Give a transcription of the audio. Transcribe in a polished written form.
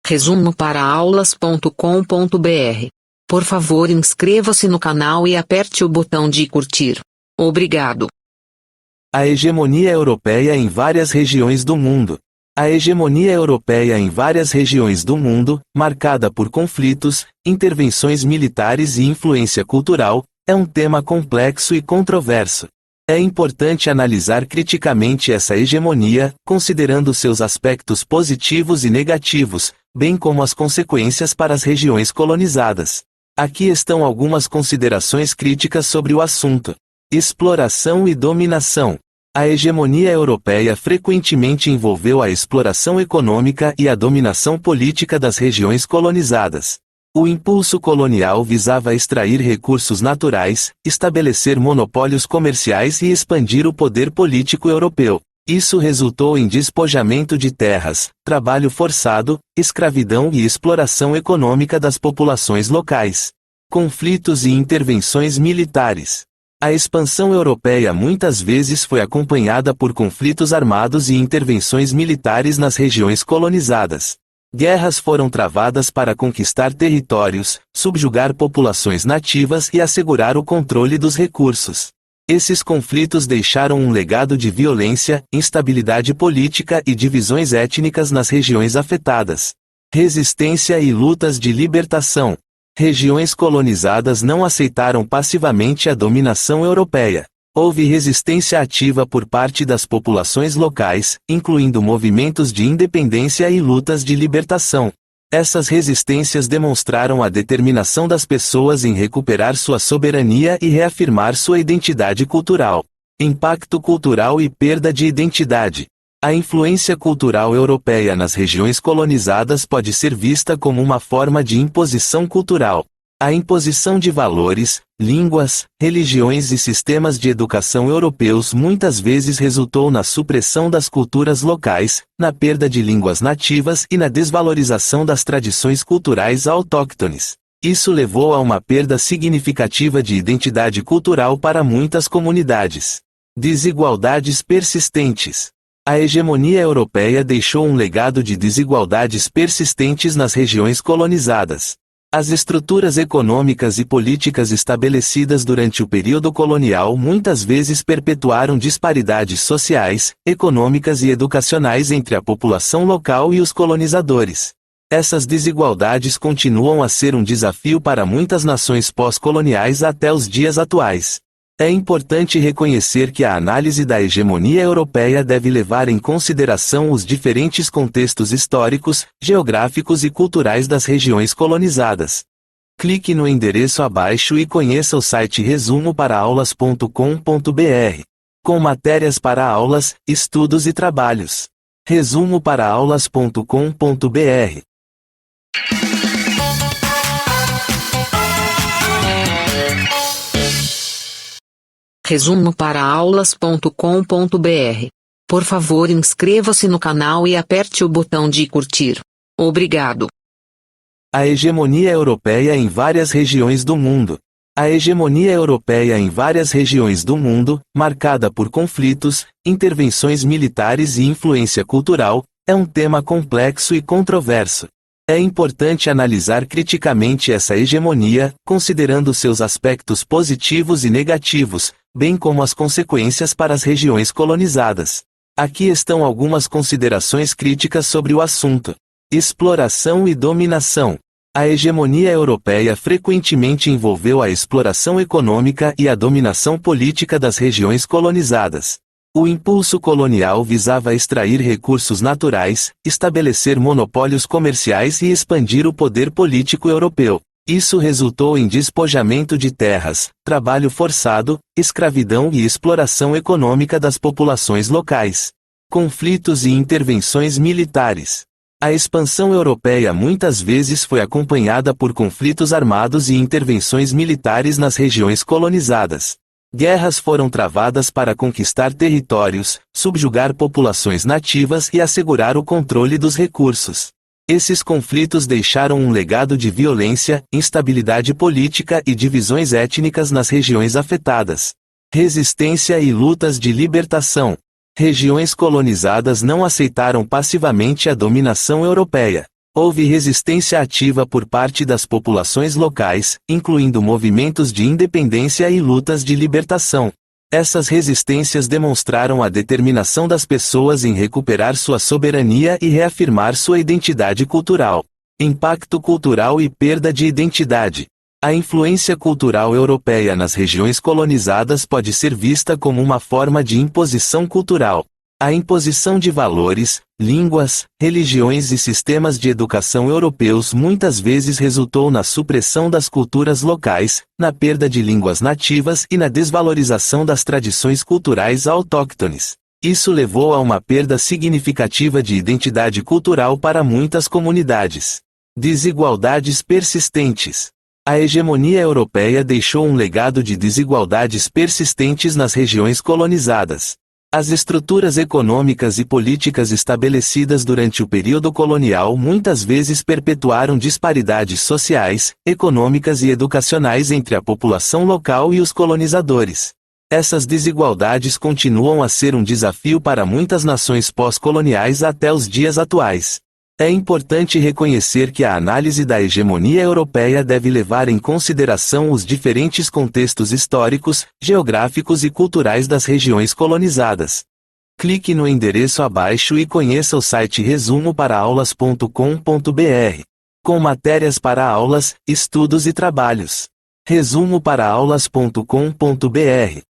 Resumo para aulas.com.br. Por favor, inscreva-se no canal e aperte o botão de curtir. Obrigado. A hegemonia europeia em várias regiões do mundo. A hegemonia europeia em várias regiões do mundo, marcada por conflitos, intervenções militares e influência cultural, é um tema complexo e controverso. É importante analisar criticamente essa hegemonia, considerando seus aspectos positivos e negativos, bem como as consequências para as regiões colonizadas. Aqui estão algumas considerações críticas sobre o assunto. Exploração e dominação. A hegemonia europeia frequentemente envolveu a exploração econômica e a dominação política das regiões colonizadas. O impulso colonial visava extrair recursos naturais, estabelecer monopólios comerciais e expandir o poder político europeu. Isso resultou em despojamento de terras, trabalho forçado, escravidão e exploração econômica das populações locais. Conflitos e intervenções militares. A expansão europeia muitas vezes foi acompanhada por conflitos armados e intervenções militares nas regiões colonizadas. Guerras foram travadas para conquistar territórios, subjugar populações nativas e assegurar o controle dos recursos. Esses conflitos deixaram um legado de violência, instabilidade política e divisões étnicas nas regiões afetadas. Resistência e lutas de libertação. Regiões colonizadas não aceitaram passivamente a dominação europeia. Houve resistência ativa por parte das populações locais, incluindo movimentos de independência e lutas de libertação. Essas resistências demonstraram a determinação das pessoas em recuperar sua soberania e reafirmar sua identidade cultural. Impacto cultural e perda de identidade. A influência cultural europeia nas regiões colonizadas pode ser vista como uma forma de imposição cultural. A imposição de valores, línguas, religiões e sistemas de educação europeus muitas vezes resultou na supressão das culturas locais, na perda de línguas nativas e na desvalorização das tradições culturais autóctones. Isso levou a uma perda significativa de identidade cultural para muitas comunidades. Desigualdades persistentes. A hegemonia europeia deixou um legado de desigualdades persistentes nas regiões colonizadas. As estruturas econômicas e políticas estabelecidas durante o período colonial muitas vezes perpetuaram disparidades sociais, econômicas e educacionais entre a população local e os colonizadores. Essas desigualdades continuam a ser um desafio para muitas nações pós-coloniais até os dias atuais. É importante reconhecer que a análise da hegemonia europeia deve levar em consideração os diferentes contextos históricos, geográficos e culturais das regiões colonizadas. Clique no endereço abaixo e conheça o site resumoparaaaulas.com.br, com matérias para aulas, estudos e trabalhos. Resumoparaaaulas.com.br. Resumo para aulas.com.br. Por favor, inscreva-se no canal e aperte o botão de curtir. Obrigado. A hegemonia europeia em várias regiões do mundo. A hegemonia europeia em várias regiões do mundo, marcada por conflitos, intervenções militares e influência cultural, é um tema complexo e controverso. É importante analisar criticamente essa hegemonia, considerando seus aspectos positivos e negativos, bem como as consequências para as regiões colonizadas. Aqui estão algumas considerações críticas sobre o assunto. Exploração e dominação. A hegemonia europeia frequentemente envolveu a exploração econômica e a dominação política das regiões colonizadas. O impulso colonial visava extrair recursos naturais, estabelecer monopólios comerciais e expandir o poder político europeu. Isso resultou em despojamento de terras, trabalho forçado, escravidão e exploração econômica das populações locais. Conflitos e intervenções militares. A expansão europeia muitas vezes foi acompanhada por conflitos armados e intervenções militares nas regiões colonizadas. Guerras foram travadas para conquistar territórios, subjugar populações nativas e assegurar o controle dos recursos. Esses conflitos deixaram um legado de violência, instabilidade política e divisões étnicas nas regiões afetadas. Resistência e lutas de libertação. Regiões colonizadas não aceitaram passivamente a dominação europeia. Houve resistência ativa por parte das populações locais, incluindo movimentos de independência e lutas de libertação. Essas resistências demonstraram a determinação das pessoas em recuperar sua soberania e reafirmar sua identidade cultural. Impacto cultural e perda de identidade. A influência cultural europeia nas regiões colonizadas pode ser vista como uma forma de imposição cultural. A imposição de valores, línguas, religiões e sistemas de educação europeus muitas vezes resultou na supressão das culturas locais, na perda de línguas nativas e na desvalorização das tradições culturais autóctones. Isso levou a uma perda significativa de identidade cultural para muitas comunidades. Desigualdades persistentes. A hegemonia europeia deixou um legado de desigualdades persistentes nas regiões colonizadas. As estruturas econômicas e políticas estabelecidas durante o período colonial muitas vezes perpetuaram disparidades sociais, econômicas e educacionais entre a população local e os colonizadores. Essas desigualdades continuam a ser um desafio para muitas nações pós-coloniais até os dias atuais. É importante reconhecer que a análise da hegemonia europeia deve levar em consideração os diferentes contextos históricos, geográficos e culturais das regiões colonizadas. Clique no endereço abaixo e conheça o site resumoparaaaulas.com.br, com matérias para aulas, estudos e trabalhos. resumoparaaaulas.com.br